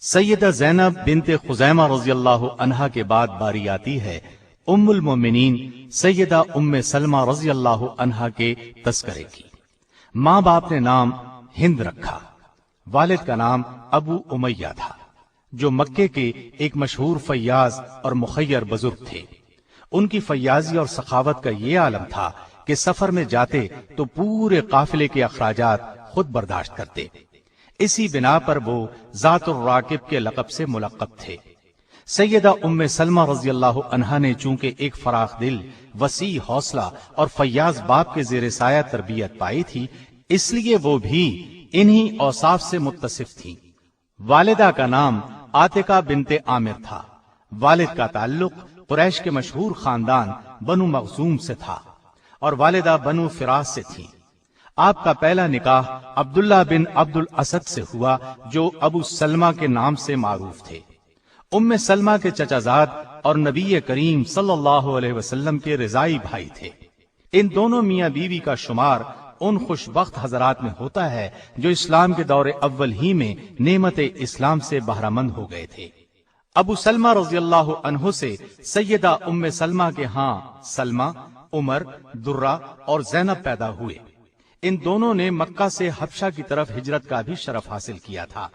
سیدہ زینب بنت خزیمہ رضی اللہ عنہا کے بعد باری آتی ہے ام المومنین سیدہ ام سلمہ رضی اللہ عنہا کے تذکرے کی۔ ماں باپ نے نام ہند رکھا، والد کا نام ابو امیہ تھا، جو مکے کے ایک مشہور فیاض اور مخیر بزرگ تھے۔ ان کی فیاضی اور سخاوت کا یہ عالم تھا کہ سفر میں جاتے تو پورے قافلے کے اخراجات خود برداشت کرتے۔ اسی بنا پر وہ ذات الراکب کے لقب سے ملقب تھے۔ سیدہ ام سلمہ رضی اللہ عنہا نے چونکہ ایک فراخ دل، وسیع حوصلہ اور فیاض باپ کے زیر سایہ تربیت پائی تھی، اس لیے وہ بھی انہی اوصاف سے متصف تھی۔ والدہ کا نام عاتقہ بنت عامر تھا۔ والد کا تعلق قریش کے مشہور خاندان بنو مخزوم سے تھا اور والدہ بنو فراس سے تھی۔ آپ کا پہلا نکاح عبداللہ بن عبد الاسد سے ہوا، جو ابو سلمہ کے نام سے معروف تھے۔ ام سلمہ کے چچا زاد اور نبی کریم صلی اللہ علیہ وسلم کے رضائی بھائی تھے۔ ان دونوں میاں بیوی کا شمار ان خوش بخت حضرات میں ہوتا ہے جو اسلام کے دور اول ہی میں نعمت اسلام سے بہرہ مند ہو گئے تھے۔ ابو سلمہ رضی اللہ عنہ سے سیدہ ام سلمہ کے ہاں سلمہ، عمر، درہ اور زینب پیدا ہوئے۔ ان دونوں نے مکہ سے حبشہ کی طرف ہجرت کا بھی شرف حاصل کیا تھا۔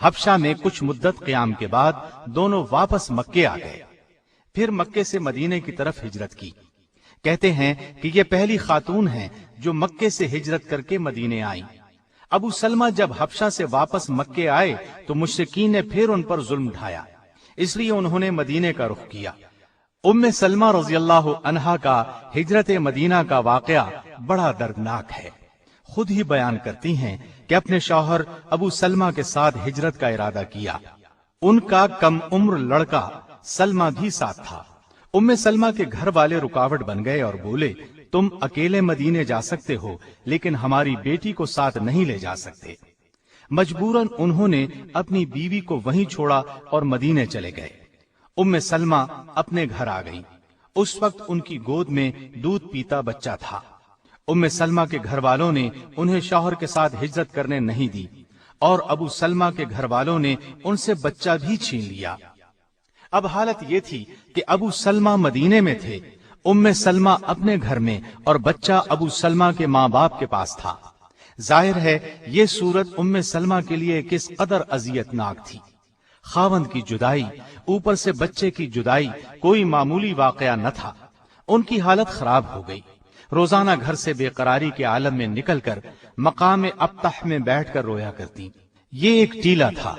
حبشہ میں کچھ مدت قیام کے بعد دونوں واپس مکے آ گئے، پھر مکے سے مدینے کی طرف ہجرت کی۔ کہتے ہیں کہ یہ پہلی خاتون ہیں جو مکے سے ہجرت کر کے مدینے آئیں۔ ابو سلمہ جب حبشہ سے واپس مکے آئے تو مشرکین نے پھر ان پر ظلم ڈھایا، اس لیے انہوں نے مدینے کا رخ کیا۔ ام سلمہ رضی اللہ عنہا کا ہجرت مدینہ کا واقعہ بڑا دردناک ہے۔ خود ہی بیان کرتی ہیں کہ اپنے شوہر ابو سلمہ کے ساتھ ہجرت کا ارادہ کیا۔ ان کا کم عمر لڑکا سلمہ بھی ساتھ تھا۔ ام سلمہ کے گھر والے رکاوٹ بن گئے اور بولے، تم اکیلے مدینے جا سکتے ہو لیکن ہماری بیٹی کو ساتھ نہیں لے جا سکتے۔ مجبوراً انہوں نے اپنی بیوی کو وہیں چھوڑا اور مدینے چلے گئے۔ ام سلمہ اپنے گھر آ گئی۔ اس وقت ان کی گود میں دودھ پیتا بچہ تھا۔ ام سلمہ کے گھر والوں نے انہیں شوہر کے ساتھ ہجرت کرنے نہیں دی اور ابو سلمہ کے گھر والوں نے ان سے بچہ بھی چھین لیا۔ اب حالت یہ تھی کہ ابو سلمہ مدینے میں تھے، ام سلمہ اپنے گھر میں اور بچہ ابو سلمہ کے ماں باپ کے پاس تھا۔ ظاہر ہے یہ صورت ام سلمہ کے لیے کس قدر اذیت ناک تھی۔ خاوند کی جدائی، اوپر سے بچے کی جدائی کوئی معمولی واقعہ نہ تھا۔ ان کی حالت خراب ہو گئی۔ روزانہ گھر سے بے قراری کے عالم میں نکل کر مقام ابطح میں بیٹھ کر رویا کرتی۔ یہ ایک ٹیلہ تھا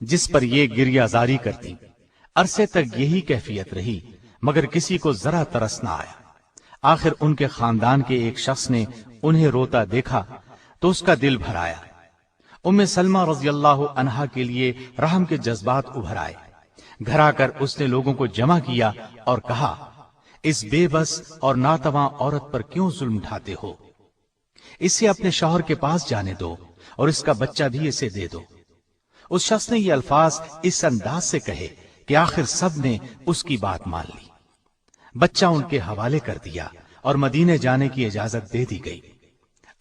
جس پر یہ گریہ زاری کرتی۔ عرصے تک یہی کیفیت رہی مگر کسی کو ذرا ترس نہ آیا۔ آخر ان کے خاندان کے ایک شخص نے انہیں روتا دیکھا تو اس کا دل بھر آیا۔ ام سلمہ رضی اللہ عنہا کے لیے رحم کے جذبات ابھر آئے۔ گھر آ کر اس نے لوگوں کو جمع کیا اور کہا، اس بے بس اور ناتواں عورت پر کیوں ظلم ڈھاتے ہو؟ اسے اپنے شوہر کے پاس جانے دو اور اس کا بچہ بھی اسے دے دو۔ اس شخص نے یہ الفاظ اس انداز سے کہے کہ آخر سب نے اس کی بات مان لی۔ بچہ ان کے حوالے کر دیا اور مدینے جانے کی اجازت دے دی گئی۔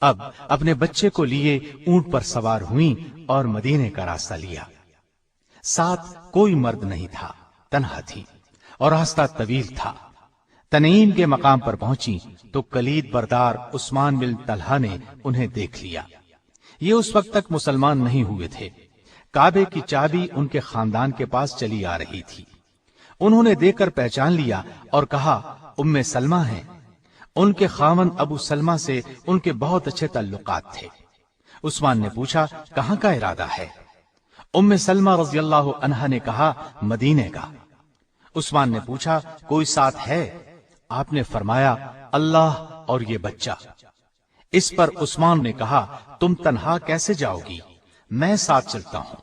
اب اپنے بچے کو لیے اونٹ پر سوار ہوئیں اور مدینے کا راستہ لیا۔ ساتھ کوئی مرد نہیں تھا، تنہا تھی اور راستہ طویل تھا۔ تنعیم کے مقام پر پہنچی تو کلید بردار عثمان بن طلحہ نے انہیں دیکھ لیا۔ یہ اس وقت تک مسلمان نہیں ہوئے تھے۔ کعبے کی چابی ان کے خاندان کے پاس چلی آ رہی تھی۔ انہوں نے دیکھ کر پہچان لیا اور کہا، ام سلمہ ہیں۔ ان کے خاوند ابو سلمہ سے ان کے بہت اچھے تعلقات تھے۔ عثمان نے پوچھا، کہاں کا ارادہ ہے؟ ام سلمہ رضی اللہ عنہا نے کہا، مدینے کا۔ عثمان نے پوچھا، کوئی ساتھ ہے؟ آپ نے فرمایا، اللہ اور یہ بچہ۔ اس پر عثمان نے کہا، تم تنہا کیسے جاؤ گی؟ میں ساتھ چلتا ہوں۔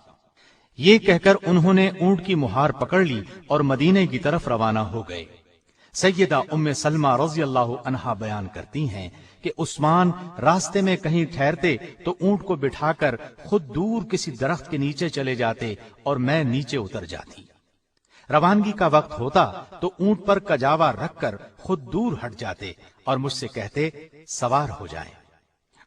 یہ کہہ کر انہوں نے اونٹ کی مہار پکڑ لی اور مدینے کی طرف روانہ ہو گئے۔ سیدہ ام سلمہ رضی اللہ عنہا بیان کرتی ہیں کہ عثمان راستے میں کہیں ٹھہرتے تو اونٹ کو بٹھا کر خود دور کسی درخت کے نیچے چلے جاتے اور میں نیچے اتر جاتی۔ روانگی کا وقت ہوتا تو اونٹ پر کجاوا رکھ کر خود دور ہٹ جاتے اور مجھ سے کہتے، سوار ہو جائیں۔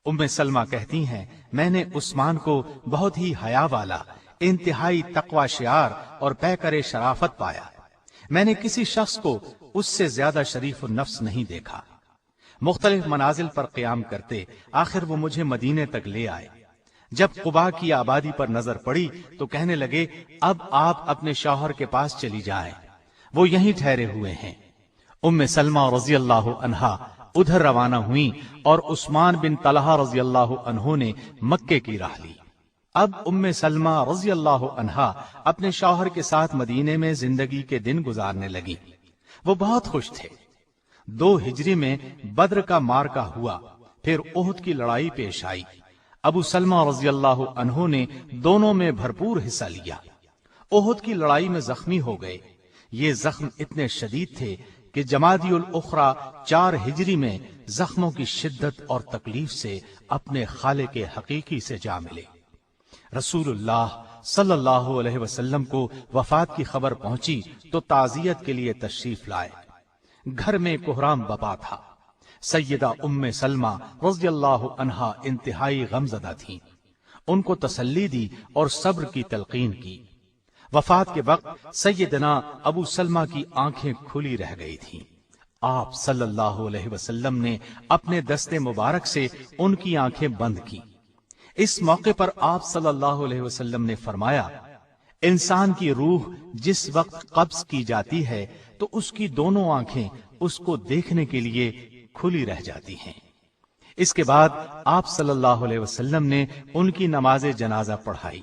ام سلمہ کہتی ہیں، میں نے عثمان کو بہت ہی حیا والا، انتہائی تقوی شعار اور پیکر شرافت پایا۔ میں نے کسی شخص کو اس سے زیادہ شریف النفس نہیں دیکھا۔ مختلف منازل پر قیام کرتے آخر وہ مجھے مدینے تک لے آئے۔ جب قباء کی آبادی پر نظر پڑی تو کہنے لگے، اب آپ اپنے شوہر کے پاس چلی جائیں، وہ یہیں ٹھہرے ہوئے ہیں۔ ام سلمہ رضی اللہ عنہا ادھر روانہ ہوئیں اور عثمان بن طلحہ رضی اللہ عنہ نے مکے کی راہ لی۔ اب ام سلمہ رضی اللہ عنہا اپنے شوہر کے ساتھ مدینے میں زندگی کے دن گزارنے لگی۔ وہ بہت خوش تھے۔ 2 ہجری میں بدر کا معرکہ ہوا، پھر احد کی لڑائی پیش آئی۔ ابو سلمہ رضی اللہ عنہ نے دونوں میں بھرپور حصہ لیا۔ احد کی لڑائی میں زخمی ہو گئے۔ یہ زخم اتنے شدید تھے کہ جمادی الاخری 4 ہجری میں زخموں کی شدت اور تکلیف سے اپنے خالق حقیقی سے جا ملے۔ رسول اللہ صلی اللہ علیہ وسلم کو وفات کی خبر پہنچی تو تعزیت کے لیے تشریف لائے۔ گھر میں کوہرام بپا تھا۔ سیدہ ام سلمہ رضی اللہ عنہا انتہائی غمزدہ تھیں۔ ان کو تسلی دی اور صبر کی تلقین کی۔ وفات کے وقت سیدنا ابو سلمہ کی آنکھیں کھلی رہ گئی تھیں۔ آپ صلی اللہ علیہ وسلم نے اپنے دست مبارک سے ان کی آنکھیں بند کی۔ اس موقع پر آپ صلی اللہ علیہ وسلم نے فرمایا، انسان کی روح جس وقت قبض کی جاتی ہے تو اس کی دونوں آنکھیں اس کو دیکھنے کے لیے کھلی رہ جاتی ہیں۔ اس کے بعد آپ صلی اللہ علیہ وسلم نے ان کی نماز جنازہ پڑھائی۔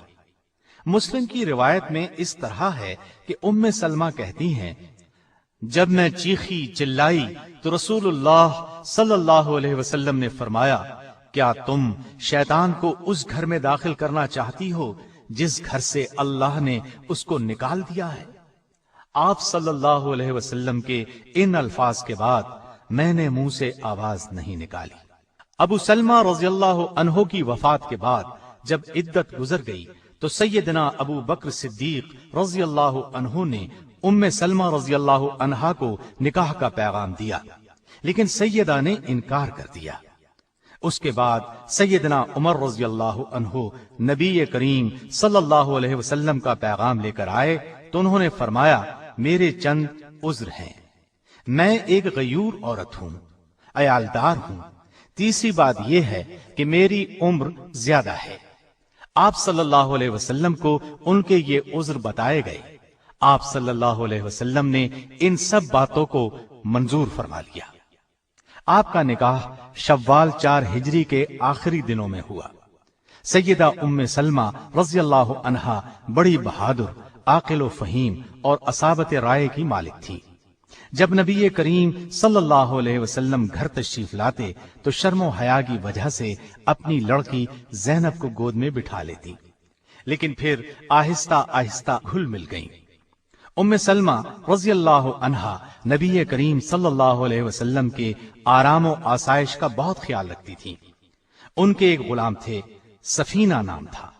مسلم کی روایت میں اس طرح ہے کہ ام سلمہ کہتی ہیں، جب میں چیخی چلائی تو رسول اللہ صلی اللہ علیہ وسلم نے فرمایا، کیا تم شیطان کو اس گھر میں داخل کرنا چاہتی ہو جس گھر سے اللہ نے اس کو نکال دیا ہے؟ آپ صلی اللہ علیہ وسلم کے ان الفاظ کے بعد میں نے منہ سے آواز نہیں نکالی۔ ابو سلمہ رضی اللہ عنہ کی وفات کے بعد جب عدت گزر گئی تو سیدنا ابو بکر صدیق رضی اللہ عنہ نے ام سلمہ رضی اللہ عنہا کو نکاح کا پیغام دیا، لیکن سیدہ نے انکار کر دیا۔ اس کے بعد سیدنا عمر رضی اللہ عنہ نبی کریم صلی اللہ علیہ وسلم کا پیغام لے کر آئے تو انہوں نے فرمایا، میرے چند عذر ہیں۔ میں ایک غیور عورت ہوں، عیالدار ہوں۔ تیسری بات یہ ہے کہ میری عمر زیادہ ہے۔ آپ صلی اللہ علیہ وسلم کو ان کے یہ عذر بتائے گئے۔ آپ صلی اللہ علیہ وسلم نے ان سب باتوں کو منظور فرما لیا۔ آپ کا نکاح شوال 4 ہجری کے آخری دنوں میں ہوا۔ سیدہ ام سلمہ رضی اللہ عنہا بڑی بہادر، عاقل و فہیم اور اصابت رائے کی مالک تھی۔ جب نبی کریم صلی اللہ علیہ وسلم گھر تشریف لاتے تو شرم و حیا کی وجہ سے اپنی لڑکی زینب کو گود میں بٹھا لیتی، لیکن پھر آہستہ آہستہ گھل مل گئیں۔ ام سلمہ رضی اللہ عنہا نبی کریم صلی اللہ علیہ وسلم کے آرام و آسائش کا بہت خیال رکھتی تھی۔ ان کے ایک غلام تھے، سفینہ نام تھا۔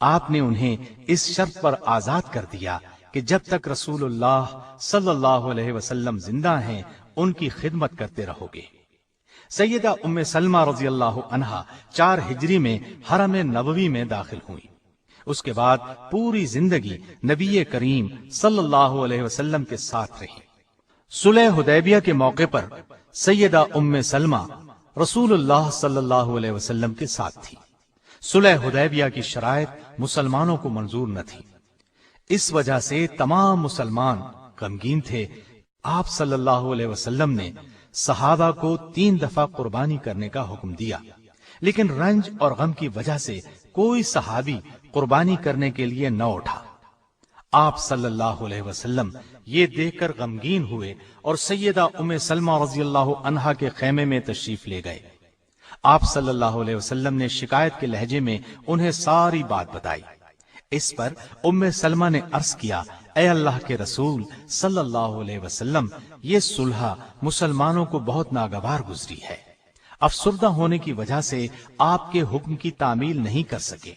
آپ نے انہیں اس شرط پر آزاد کر دیا کہ جب تک رسول اللہ صلی اللہ علیہ وسلم زندہ ہیں ان کی خدمت کرتے رہو گے۔ سیدہ ام سلمہ رضی اللہ عنہا 4 ہجری میں حرم نبوی میں داخل ہوئیں۔ اس کے بعد پوری زندگی نبی کریم صلی اللہ علیہ وسلم کے ساتھ رہی۔ صلح حدیبیہ کے موقع پر سیدہ ام سلمہ رسول اللہ صلی اللہ علیہ وسلم کے ساتھ تھی۔ صلح حدیبیہ کی شرائط مسلمانوں کو منظور نہ تھی، اس وجہ سے تمام مسلمان غمگین تھے۔ آپ صلی اللہ علیہ وسلم نے صحابہ کو 3 دفعہ قربانی کرنے کا حکم دیا، لیکن رنج اور غم کی وجہ سے کوئی صحابی قربانی کرنے کے لیے نہ اٹھا۔ آپ صلی اللہ علیہ وسلم یہ دیکھ کر غمگین ہوئے اور سیدہ ام سلمہ رضی اللہ عنہا کے خیمے میں تشریف لے گئے۔ آپ صلی اللہ علیہ وسلم نے شکایت کے لہجے میں انہیں ساری بات بتائی۔ اس پر ام سلمہ نے عرض کیا، اے اللہ کے رسول صلی اللہ علیہ وسلم، یہ صلح مسلمانوں کو بہت ناگوار گزری ہے۔ افسردہ ہونے کی وجہ سے آپ کے حکم کی تعمیل نہیں کر سکے۔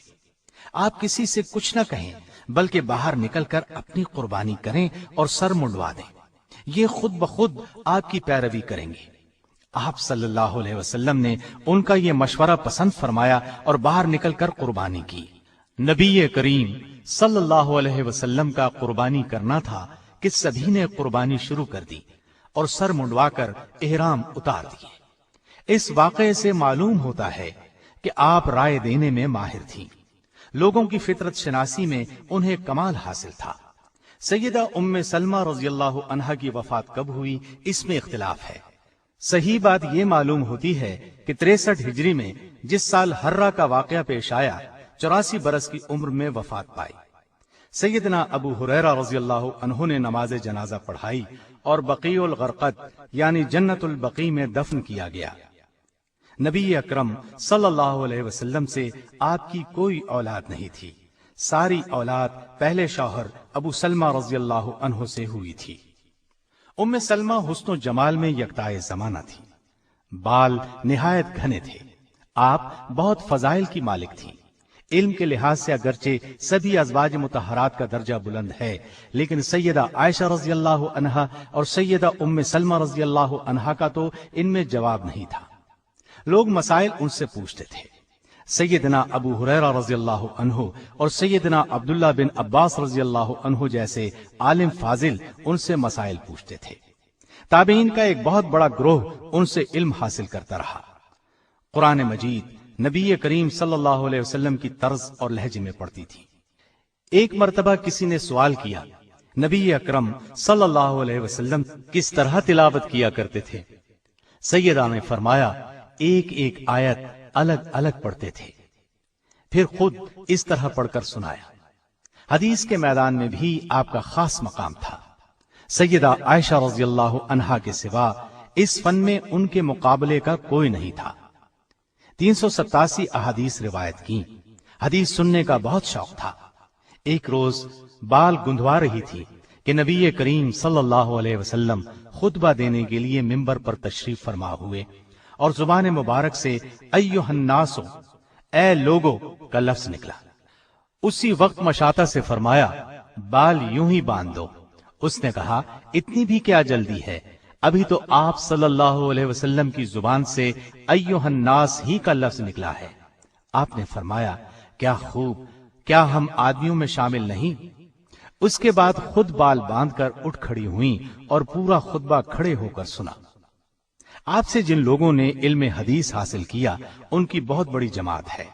آپ کسی سے کچھ نہ کہیں بلکہ باہر نکل کر اپنی قربانی کریں اور سر منڈوا دیں، یہ خود بخود آپ کی پیروی کریں گے۔ آپ صلی اللہ علیہ وسلم نے ان کا یہ مشورہ پسند فرمایا اور باہر نکل کر قربانی کی۔ نبی کریم صلی اللہ علیہ وسلم کا قربانی کرنا تھا کہ سبھی نے قربانی شروع کر دی اور سر منڈوا کر احرام اتار دیے۔ اس واقعے سے معلوم ہوتا ہے کہ آپ رائے دینے میں ماہر تھیں، لوگوں کی فطرت شناسی میں انہیں کمال حاصل تھا۔ سیدہ ام سلمہ رضی اللہ عنہا کی وفات کب ہوئی اس میں اختلاف ہے۔ صحیح بات یہ معلوم ہوتی ہے کہ 63 ہجری میں جس سال حرہ کا واقعہ پیش آیا 84 برس کی عمر میں وفات پائی۔ سیدنا ابو ہریرہ رضی اللہ عنہ نے نماز جنازہ پڑھائی اور بقیع الغرقد یعنی جنت البقیع میں دفن کیا گیا۔ نبی اکرم صلی اللہ علیہ وسلم سے آپ کی کوئی اولاد نہیں تھی، ساری اولاد پہلے شوہر ابو سلمہ رضی اللہ عنہ سے ہوئی تھی۔ ام سلمہ حسن و جمال میں یکتائے زمانہ تھی، بال نہایت گھنے تھے، آپ بہت فضائل کی مالک تھیں۔ علم کے لحاظ سے اگرچہ سبھی ازواج مطہرات کا درجہ بلند ہے، لیکن سیدہ عائشہ رضی اللہ عنہا اور سیدہ ام سلمہ رضی اللہ عنہا کا تو ان میں جواب نہیں تھا۔ لوگ مسائل ان سے پوچھتے تھے۔ سیدنا ابو ہریرہ رضی اللہ عنہ اور سیدنا عبداللہ بن عباس رضی اللہ عنہ جیسے عالم فاضل ان سے مسائل پوچھتے تھے۔ تابعین کا ایک بہت بڑا گروہ ان سے علم حاصل کرتا رہا۔ قرآن مجید نبی کریم صلی اللہ علیہ وسلم کی طرز اور لہجے میں پڑھتی تھی۔ ایک مرتبہ کسی نے سوال کیا، نبی اکرم صلی اللہ علیہ وسلم کس طرح تلاوت کیا کرتے تھے؟ سیدہ نے فرمایا، ایک ایک آیت الگ الگ پڑھتے تھے، پھر خود اس طرح پڑھ کر سنایا۔ حدیث کے میدان میں بھی آپ کا خاص مقام تھا۔ سیدہ عائشہ رضی اللہ عنہا کے سوا اس فن میں ان کے مقابلے کا کوئی نہیں تھا۔ 387 احادیث روایت کی، حدیث سننے کا بہت شوق تھا۔ ایک روز بال گندوا رہی تھی کہ نبی کریم صلی اللہ علیہ وسلم خطبہ دینے کے لیے ممبر پر تشریف فرما ہوئے اور زبان مبارک سے ایھا الناس، اے لوگو کا لفظ نکلا۔ اسی وقت مشاطہ سے فرمایا، بال یوں ہی باندھ دو۔ اس نے کہا، اتنی بھی کیا جلدی ہے، ابھی تو آپ صلی اللہ علیہ وسلم کی زبان سے ایھا الناس ہی کا لفظ نکلا ہے۔ آپ نے فرمایا، کیا خوب، کیا ہم آدمیوں میں شامل نہیں؟ اس کے بعد خود بال باندھ کر اٹھ کھڑی ہوئیں اور پورا خطبہ کھڑے ہو کر سنا۔ آپ سے جن لوگوں نے علم حدیث حاصل کیا ان کی بہت بڑی جماعت ہے۔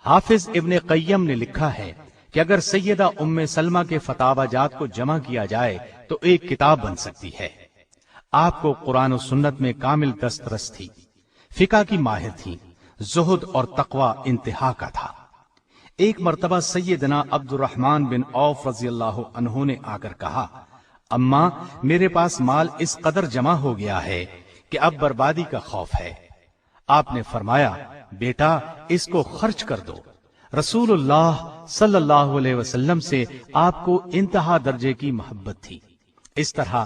حافظ ابن قیم نے لکھا ہے کہ اگر سیدہ ام سلمہ کے فتاوی جات کو جمع کیا جائے تو ایک کتاب بن سکتی ہے۔ آپ کو قرآن و سنت میں کامل دسترس تھی، فقہ کی ماہر تھی، زہد اور تقوی انتہا کا تھا۔ ایک مرتبہ سیدنا عبد الرحمن بن عوف رضی اللہ عنہ نے آ کر کہا، اماں میرے پاس مال اس قدر جمع ہو گیا ہے کہ اب بربادی کا خوف ہے۔ آپ نے فرمایا، بیٹا اس کو خرچ کر دو۔ رسول اللہ صلی اللہ علیہ وسلم سے آپ کو انتہا درجے کی محبت تھی۔ اس طرح